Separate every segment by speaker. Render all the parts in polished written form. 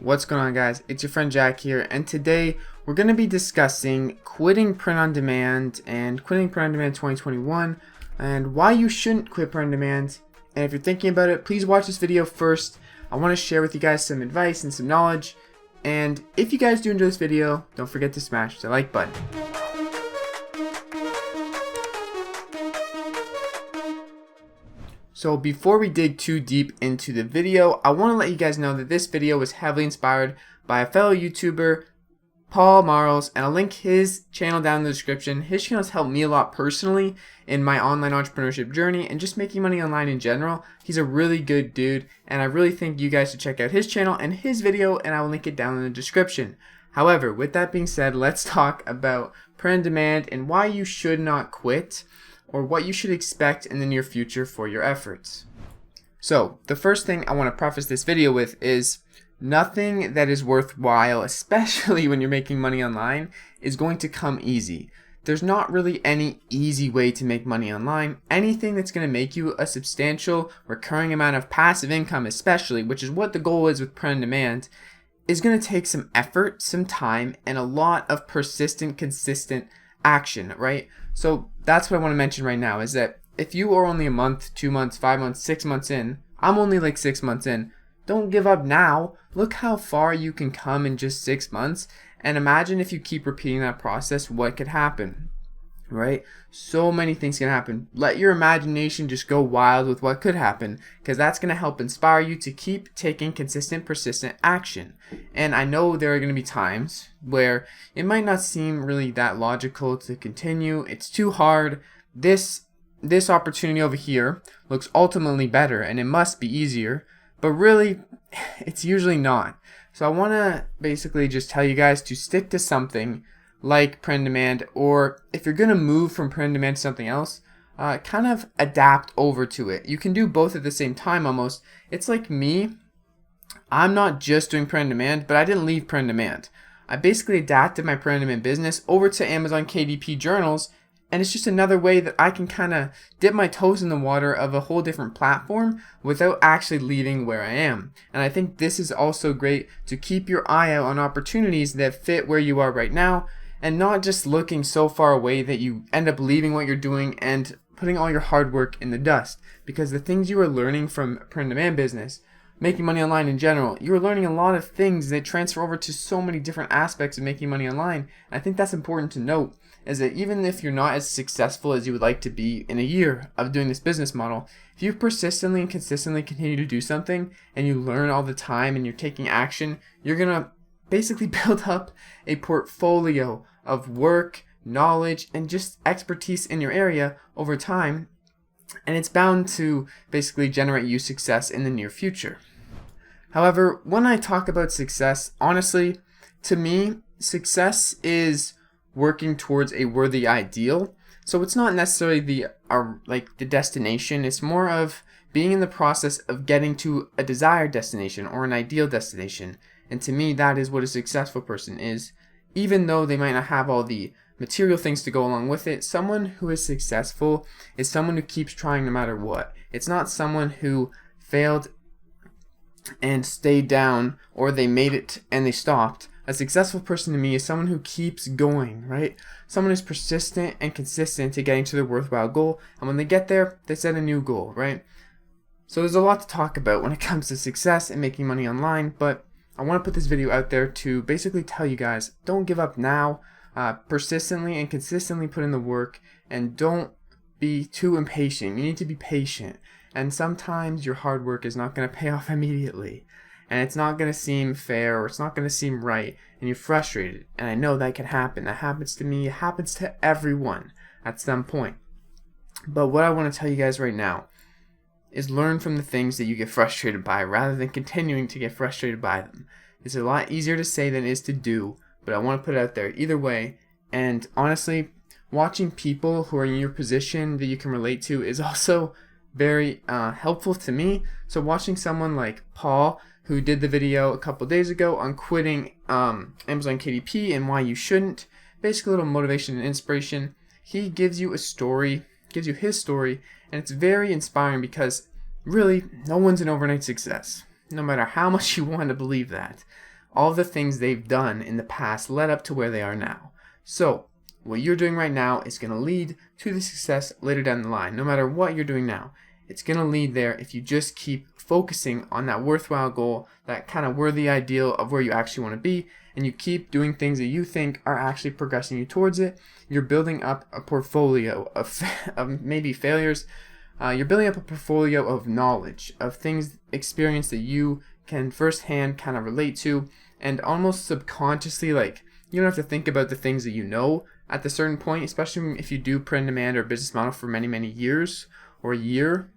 Speaker 1: What's going on, guys? It's your friend Jack here, and today we're going to be discussing quitting print on demand and quitting print on demand 2021 and why you shouldn't quit print on demand. And if you're thinking about it, please watch this video first. I want to share with you guys some advice and some knowledge, and if you guys do enjoy this video, don't forget to smash the like button. So before we dig too deep into the video, I want to let you guys know that this video was heavily inspired by a fellow YouTuber, Paul Marles, and I'll link his channel down in the description. His channel has helped me a lot personally in my online entrepreneurship journey and just making money online in general. He's a really good dude, and I really think you guys should check out his channel and his video, and I will link it down in the description. However, with that being said, let's talk about print on demand and why you should not quit, or what you should expect in the near future for your efforts. So, the first thing I want to preface this video with is nothing that is worthwhile, especially when you're making money online, is going to come easy. There's not really any easy way to make money online. Anything that's going to make you a substantial recurring amount of passive income, especially, which is what the goal is with print on demand, is going to take some effort, some time, and a lot of persistent, consistent action, right? So that's what I want to mention right now, is that if you are only a month, 2 months, 5 months, 6 months in, I'm only like 6 months in, don't give up now. Look how far you can come in just 6 months, and imagine if you keep repeating that process, what could happen, right? So many things can happen. Let your imagination just go wild with what could happen, because that's going to help inspire you to keep taking consistent, persistent action. And I know there are going to be times where it might not seem really that logical to continue. It's too hard. This opportunity over here looks ultimately better, and it must be easier, but really it's usually not. So I want to basically just tell you guys to stick to something like print on demand, or if you're going to move from print on demand to something else, kind of adapt over to it. You can do both at the same time almost. It's like me. I'm not just doing print on demand, but I didn't leave print on demand. I basically adapted my print on demand business over to Amazon KDP journals, and it's just another way that I can kind of dip my toes in the water of a whole different platform without actually leaving where I am. And I think this is also great to keep your eye out on opportunities that fit where you are right now, and not just looking so far away that you end up leaving what you're doing and putting all your hard work in the dust. Because the things you are learning from print on demand business, making money online in general, you're learning a lot of things that transfer over to so many different aspects of making money online. And I think that's important to note, is that even if you're not as successful as you would like to be in a year of doing this business model, if you persistently and consistently continue to do something and you learn all the time and you're taking action, you're going to basically build up a portfolio of work, knowledge, and just expertise in your area over time, and it's bound to basically generate you success in the near future. However, when I talk about success, honestly, to me, success is working towards a worthy ideal. So it's not necessarily the destination. It's more of being in the process of getting to a desired destination or an ideal destination. And to me, that is what a successful person is. Even though they might not have all the material things to go along with it, someone who is successful is someone who keeps trying no matter what. It's not someone who failed and stayed down, or they made it and they stopped. A successful person to me is someone who keeps going, right? Someone who's persistent and consistent to getting to their worthwhile goal, and when they get there, they set a new goal, right? So there's a lot to talk about when it comes to success and making money online, but I want to put this video out there to basically tell you guys, don't give up now. Persistently and consistently put in the work, and don't be too impatient. You need to be patient, and sometimes your hard work is not going to pay off immediately, and it's not going to seem fair, or it's not going to seem right, and you're frustrated. And I know that can happen. That happens to me. It happens to everyone at some point. But what I want to tell you guys right now is learn from the things that you get frustrated by rather than continuing to get frustrated by them. It's a lot easier to say than it is to do, but I want to put it out there either way. And honestly, watching people who are in your position that you can relate to is also very helpful to me. So watching someone like Paul, who did the video a couple days ago on quitting Amazon KDP and why you shouldn't, basically a little motivation and inspiration. He gives you a story, gives you his story, and it's very inspiring because really no one's an overnight success, no matter how much you want to believe that. all the things they've done in the past led up to where they are now. So what you're doing right now is going to lead to the success later down the line. No matter what you're doing now, it's going to lead there if you just keep focusing on that worthwhile goal, that kind of worthy ideal of where you actually want to be, and you keep doing things that you think are actually progressing you towards it. You're building up a portfolio of maybe failures. You're building up a portfolio of knowledge, of things, experience that you can firsthand kind of relate to, and almost subconsciously, like, you don't have to think about the things that you know at the certain point, especially if you do print on demand or business model for many, many years or a year.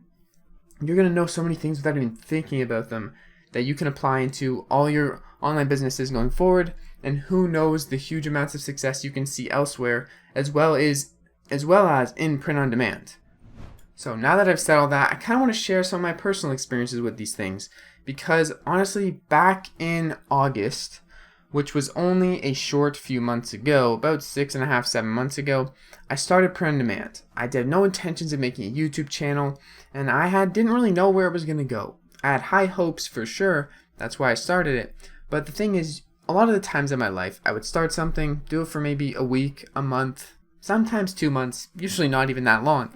Speaker 1: You're going to know so many things without even thinking about them that you can apply into all your online businesses going forward, and who knows the huge amounts of success you can see elsewhere as well as in print on demand. So now that I've said all that, I kind of want to share some of my personal experiences with these things, because honestly, back in August, which was only a short few months ago, about 6.5, 7 months ago, I started print on demand. I had no intentions of making a YouTube channel, and I didn't really know where it was going to go. I had high hopes for sure, that's why I started it. But the thing is, a lot of the times in my life, I would start something, do it for maybe a week, a month, sometimes 2 months, usually not even that long,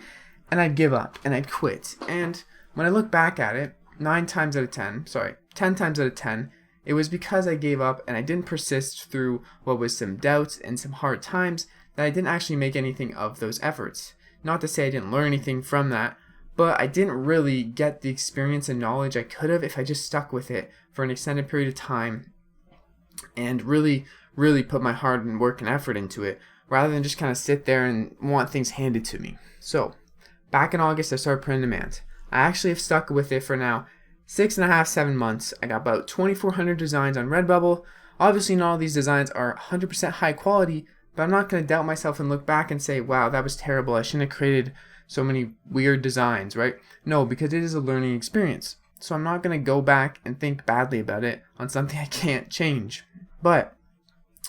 Speaker 1: and I'd give up, and I'd quit. And when I look back at it, 10 times out of 10, it was because I gave up and I didn't persist through what was some doubts and some hard times, that I didn't actually make anything of those efforts. Not to say I didn't learn anything from that, but I didn't really get the experience and knowledge I could have if I just stuck with it for an extended period of time and really, really put my heart and work and effort into it, rather than just kind of sit there and want things handed to me. So back in August, I started print on demand. I actually have stuck with it for now 6.5, 7 months. I got about 2,400 designs on Redbubble. Obviously, not all these designs are 100% high quality, but I'm not going to doubt myself and look back and say, wow, that was terrible. I shouldn't have created so many weird designs, right? No, because it is a learning experience. So I'm not going to go back and think badly about it on something I can't change. But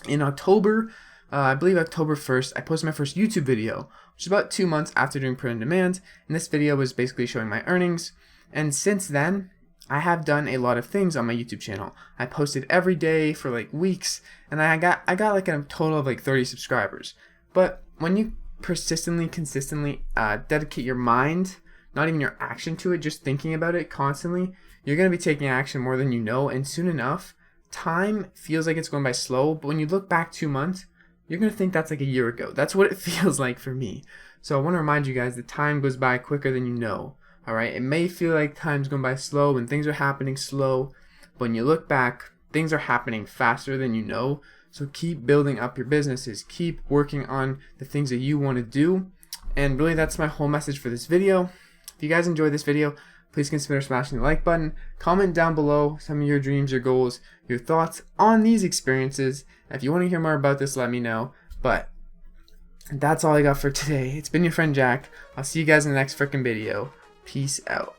Speaker 1: in October, I believe October 1st, I posted my first YouTube video, which is about 2 months after doing print on demand. And this video was basically showing my earnings. And since then, I have done a lot of things on my YouTube channel. I posted every day for like weeks, and I got like a total of like 30 subscribers. But when you consistently dedicate your mind, not even your action to it, just thinking about it constantly, you're going to be taking action more than you know, and soon enough, time feels like it's going by slow, but when you look back 2 months, you're going to think that's like a year ago. That's what it feels like for me. So I want to remind you guys that time goes by quicker than you know. Alright, it may feel like time's going by slow and things are happening slow, but when you look back, things are happening faster than you know. So keep building up your businesses, keep working on the things that you want to do, and really that's my whole message for this video. If you guys enjoyed this video, please consider smashing the like button, comment down below some of your dreams, your goals, your thoughts on these experiences. If you want to hear more about this, let me know. But that's all I got for today. It's been your friend Jack. I'll see you guys in the next freaking video. Peace out.